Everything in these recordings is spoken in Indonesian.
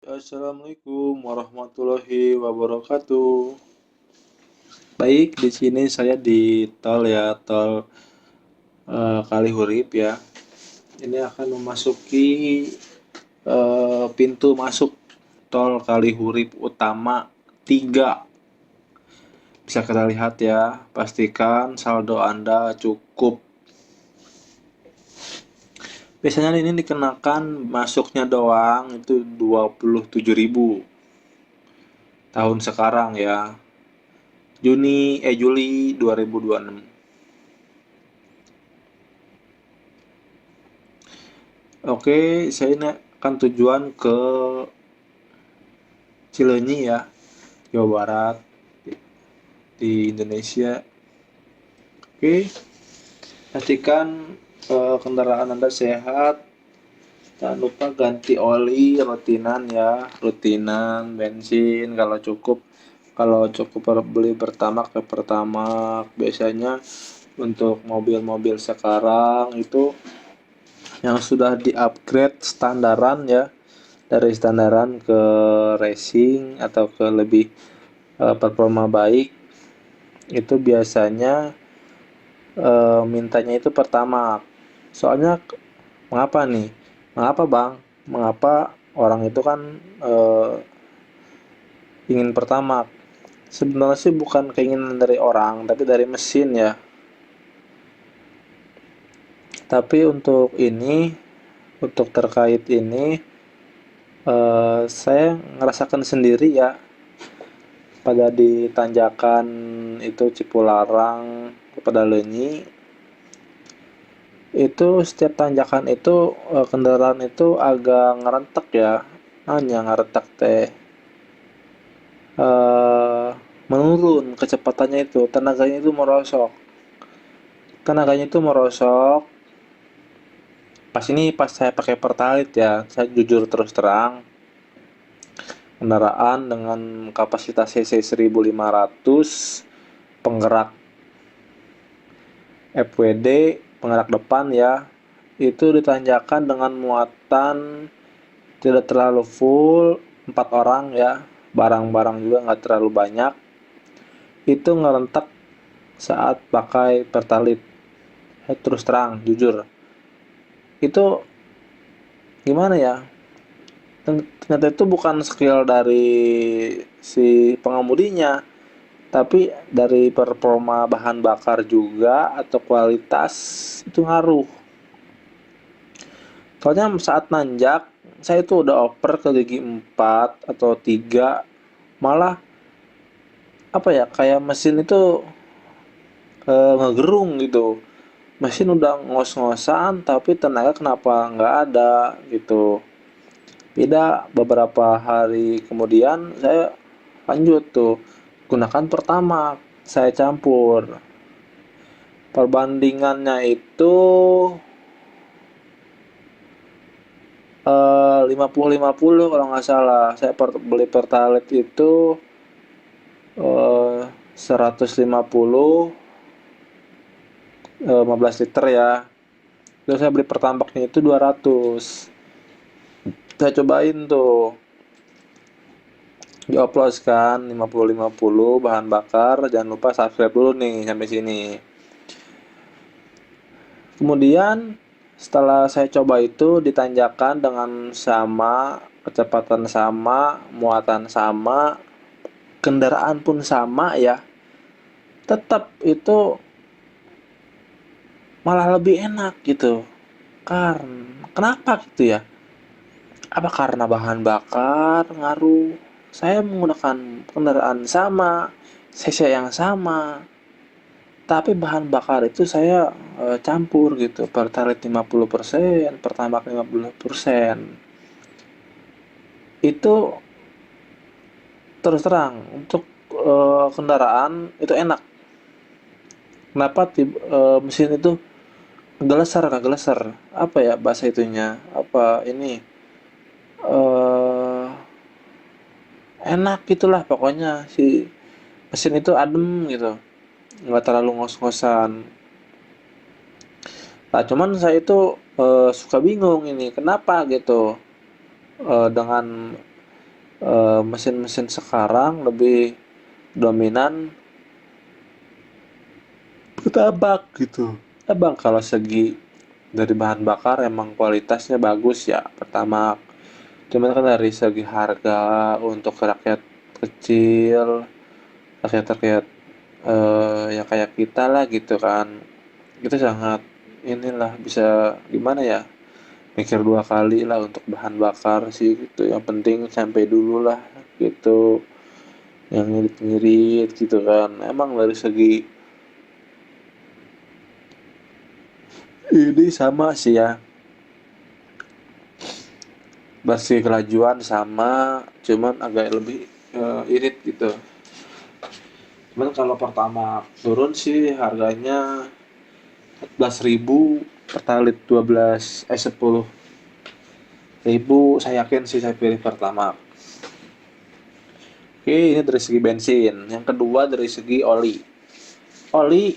Assalamualaikum warahmatullahi wabarakatuh. Baik, di sini saya di tol ya, tol Kalihurip ya. Ini akan memasuki pintu masuk tol Kalihurip utama 3. Bisa kita lihat ya, pastikan saldo Anda cukup. Biasanya ini dikenakan masuknya doang itu 27.000 tahun sekarang ya. Juli 2026. Oke, saya ini akan tujuan ke Cileunyi ya, Jawa Barat di Indonesia. Oke, pastikan kendaraan Anda sehat. Jangan lupa ganti oli rutinan ya, rutinan bensin kalau cukup. Kalau cukup beli Pertamax ke Pertamax. Biasanya untuk mobil-mobil sekarang itu yang sudah di-upgrade standaran ya, dari standaran ke racing atau ke lebih performa baik, itu biasanya mintanya itu Pertamax. Soalnya mengapa nih? Mengapa bang? Mengapa orang itu kan ingin Pertamax? Sebenarnya sih bukan keinginan dari orang, tapi dari mesin ya. Tapi untuk terkait ini, saya ngerasakan sendiri ya, pada di tanjakan itu Cipularang kepada Leunyi, itu setiap tanjakan itu kendaraan itu agak ngerentek ya, hanya ngerentek teh, menurun kecepatannya, itu tenaganya itu merosok. Pas saya pakai Pertalite ya, saya jujur terus terang, kendaraan dengan kapasitas cc 1500, penggerak FWD, penggerak depan ya, itu ditanjakan dengan muatan tidak terlalu full, 4 orang ya, barang-barang juga nggak terlalu banyak, itu ngerentek saat pakai Pertalite. Terus terang jujur, itu gimana ya, ternyata itu bukan skill dari si pengemudinya, tapi dari performa bahan bakar juga atau kualitas itu ngaruh. Soalnya saat nanjak saya itu udah oper ke gigi 4 atau 3, malah apa ya, kayak mesin itu ngegerung gitu. Mesin udah ngos-ngosan tapi tenaga kenapa nggak ada gitu. Beda beberapa hari kemudian saya lanjut tuh gunakan Pertamax, saya campur. Perbandingannya itu 50-50 kalau nggak salah. Saya beli Pertalite itu 150 15 liter ya. Terus saya beli Pertamaxnya itu 200. Saya cobain tuh, dioplos kan 50-50 bahan bakar. Jangan lupa subscribe dulu nih sampai sini. Kemudian setelah saya coba itu ditanjakan dengan sama, kecepatan sama, muatan sama, kendaraan pun sama ya, tetap itu malah lebih enak gitu. Kenapa gitu ya? Apa karena bahan bakar ngaruh? Saya menggunakan kendaraan sama, cc yang sama, tapi bahan bakar itu saya campur gitu. Pertalite 50%, Pertamax 50%. Itu terus terang untuk kendaraan itu enak. Kenapa mesin itu ngegeleser, apa ya bahasa itunya, apa ini, eh enak gitulah pokoknya, si mesin itu adem gitu, nggak terlalu ngos-ngosan. Nah cuman saya itu suka bingung ini kenapa gitu, dengan mesin-mesin sekarang lebih dominan bertabak gitu. Abang kalau segi dari bahan bakar emang kualitasnya bagus ya pertama. Cuman kan dari segi harga untuk rakyat kecil, rakyat-rakyat ya kayak kita lah gitu kan. Itu sangat inilah bisa gimana ya? Mikir dua kali lah untuk bahan bakar sih gitu. Yang penting sampai dulu lah gitu. Yang ngirit-ngirit gitu kan. Emang dari segi ini sama sih ya. Bersih kelajuan sama, cuman agak lebih irit gitu. Cuman kalau pertama turun sih harganya 14.000, pertalit 10.000. Saya yakin sih saya pilih pertama. Oke, ini dari segi bensin. Yang kedua dari segi oli. Oli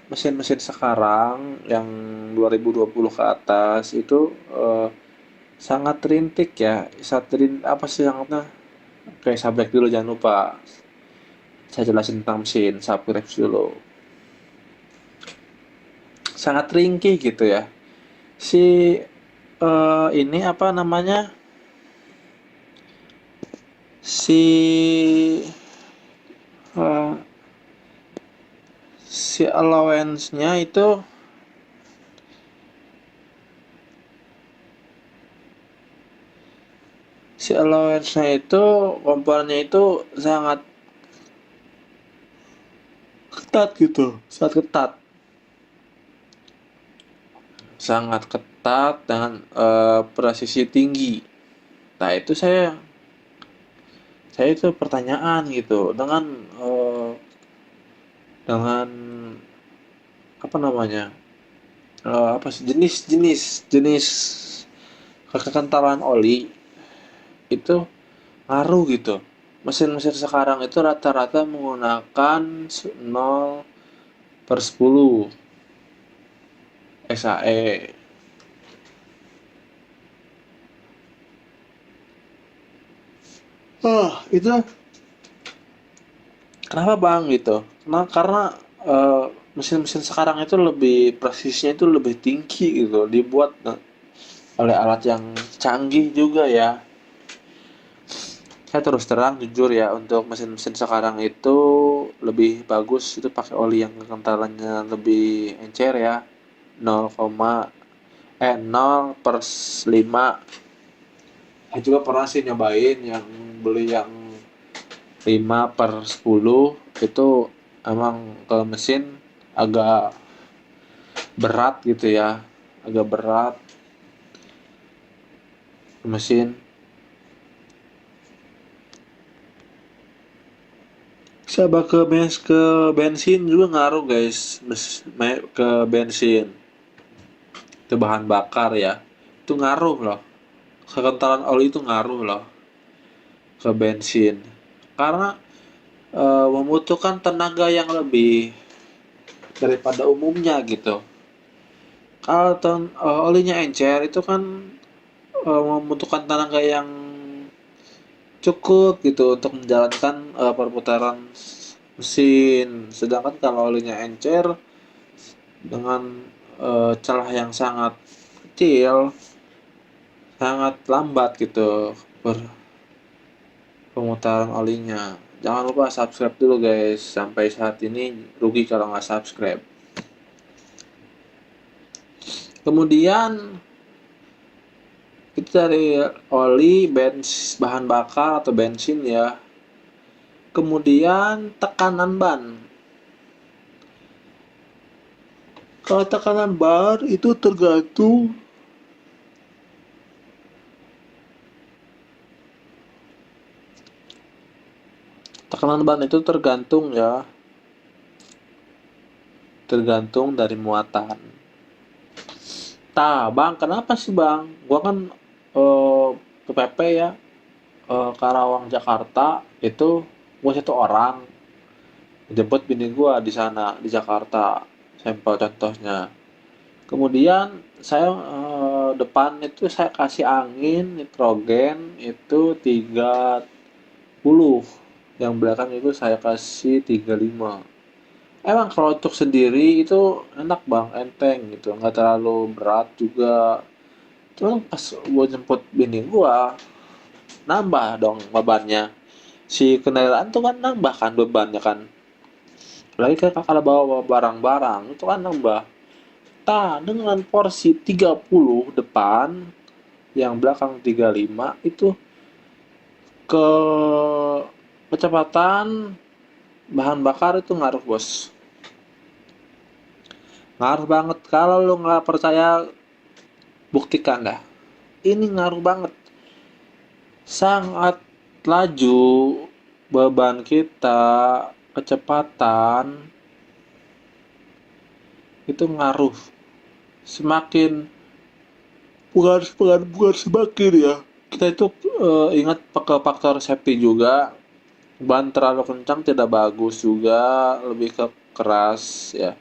mesin-mesin sekarang yang 2020 ke atas itu sangat rintik ya. Apa sih sangatnya? Oke, subjek dulu jangan lupa. Saya jelasin tentang mesin, subgraph dulu. Sangat ringkih gitu ya. Si ini apa namanya? Si eh, si allowance-nya itu komponennya itu sangat ketat gitu, sangat ketat. Sangat ketat dengan presisi tinggi. Nah, saya itu pertanyaan gitu dengan apa namanya? Apa sih jenis kekentalan oli itu ngaruh gitu. Mesin-mesin sekarang itu rata-rata menggunakan 0/10 SAE. Itu kenapa bang gitu? Karena mesin-mesin sekarang itu lebih presisinya itu lebih tinggi gitu, dibuat oleh alat yang canggih juga ya. Saya terus terang jujur ya untuk mesin-mesin sekarang itu lebih bagus itu pakai oli yang kekentalannya lebih encer ya 0,5. Saya juga pernah sih nyobain yang beli yang 5/10 itu emang kalau mesin agak berat gitu ya, agak berat mesin. Sama ke bensin juga ngaruh guys, ke bensin. Itu bahan bakar ya. Itu ngaruh loh. Kekentalan oli itu ngaruh loh ke bensin. Karena membutuhkan tenaga yang lebih daripada umumnya gitu. Kalau olinya encer itu kan membutuhkan tenaga yang cukup gitu untuk menjalankan perputaran mesin. Sedangkan kalau olinya encer dengan celah yang sangat kecil, sangat lambat gitu pemutaran olinya. Jangan lupa subscribe dulu guys. Sampai saat ini rugi kalau nggak subscribe. Kemudian itu dari oli, bahan bakar atau bensin ya. Kemudian tekanan ban. Kalau tekanan ban itu tergantung ya, tergantung dari muatan. Bang, kenapa sih bang? Gua kan ke PP ya, Karawang Jakarta itu gua satu orang jemput bini gua di sana di Jakarta, sampel contohnya. Kemudian saya depan itu saya kasih angin nitrogen itu 30, yang belakang itu saya kasih 35. Emang kalau untuk sendiri itu enak bang, enteng gitu, nggak terlalu berat juga. Cuman pas gue jemput bini gua, nambah dong bebannya. Si kendaraan tuh kan nambah kan bebannya kan. Lagi kan kalau bawa barang-barang itu kan nambah. Dengan porsi 30 depan, yang belakang 35 itu ke kecepatan bahan bakar itu ngaruh bos. Ngaruh banget. Kalau lu nggak percaya, buktikan dah. Ini ngaruh banget. Sangat laju beban kita, kecepatan itu ngaruh. Semakin bukan semakin ya. Kita itu ingat pakai faktor safety juga. Ban terlalu kencang tidak bagus juga, lebih ke keras ya.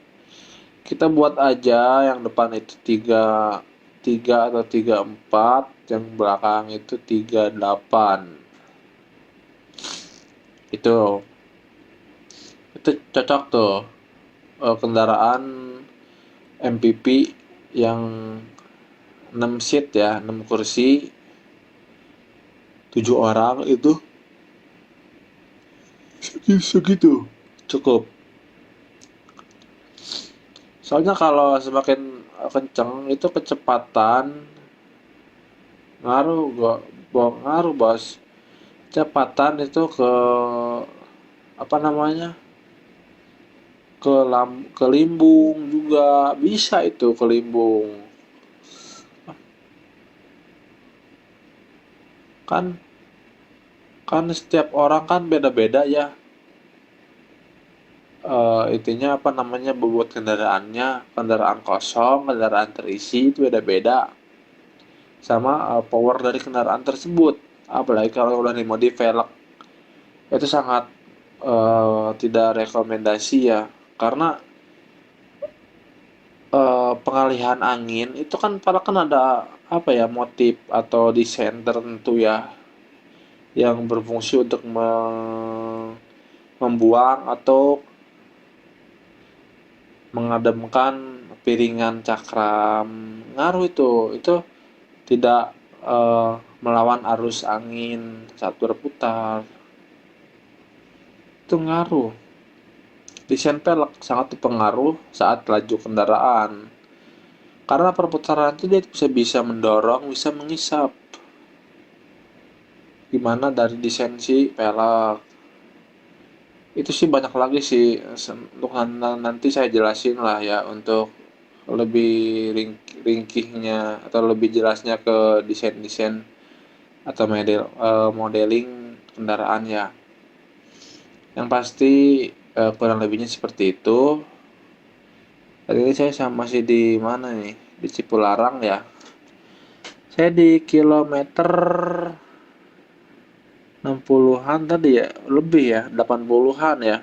Kita buat aja yang depan itu 3 atau 34, yang belakang itu 38. Itu cocok tuh kendaraan MPV yang 6 seat ya, 6 kursi, 7 orang itu segitu cukup. Soalnya kalau semakin kenceng itu kecepatan ngaruh, ngaruh bos. Kecepatan itu ke apa namanya, ke limbung juga bisa, itu ke limbung kan. Setiap orang kan beda-beda ya, intinya apa namanya, bobot kendaraannya. Kendaraan kosong, kendaraan terisi itu beda-beda sama power dari kendaraan tersebut. Apalagi kalau udah dimodif velg, itu sangat tidak rekomendasi ya, karena pengalihan angin itu kan ada apa ya, motif atau desain tertentu ya, yang berfungsi untuk membuang atau mengademkan piringan cakram. Ngaruh itu tidak melawan arus angin saat berputar, itu ngaruh. Desain pelek sangat berpengaruh saat laju kendaraan, karena perputaran itu dia bisa mendorong, bisa mengisap. Gimana dari desain si pelek itu sih, banyak lagi sih. Untuk nanti saya jelasin lah ya, untuk lebih ringkihnya atau lebih jelasnya ke desain atau modeling kendaraan ya. Yang pasti kurang lebihnya seperti itu. Tadi ini saya masih di mana nih? Di Cipularang ya. Saya di kilometer 60-an tadi ya, lebih ya, 80-an ya.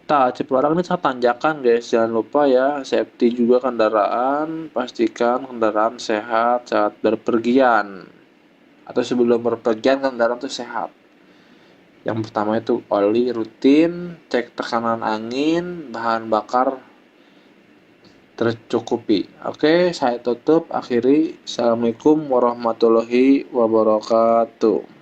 Cipularang ini sangat tanjakan guys, jangan lupa ya, safety juga kendaraan, pastikan kendaraan sehat saat berpergian. Atau sebelum berpergian kendaraan itu sehat. Yang pertama itu oli rutin, cek tekanan angin, bahan bakar tercukupi. Oke, saya tutup, akhiri. Assalamualaikum warahmatullahi wabarakatuh.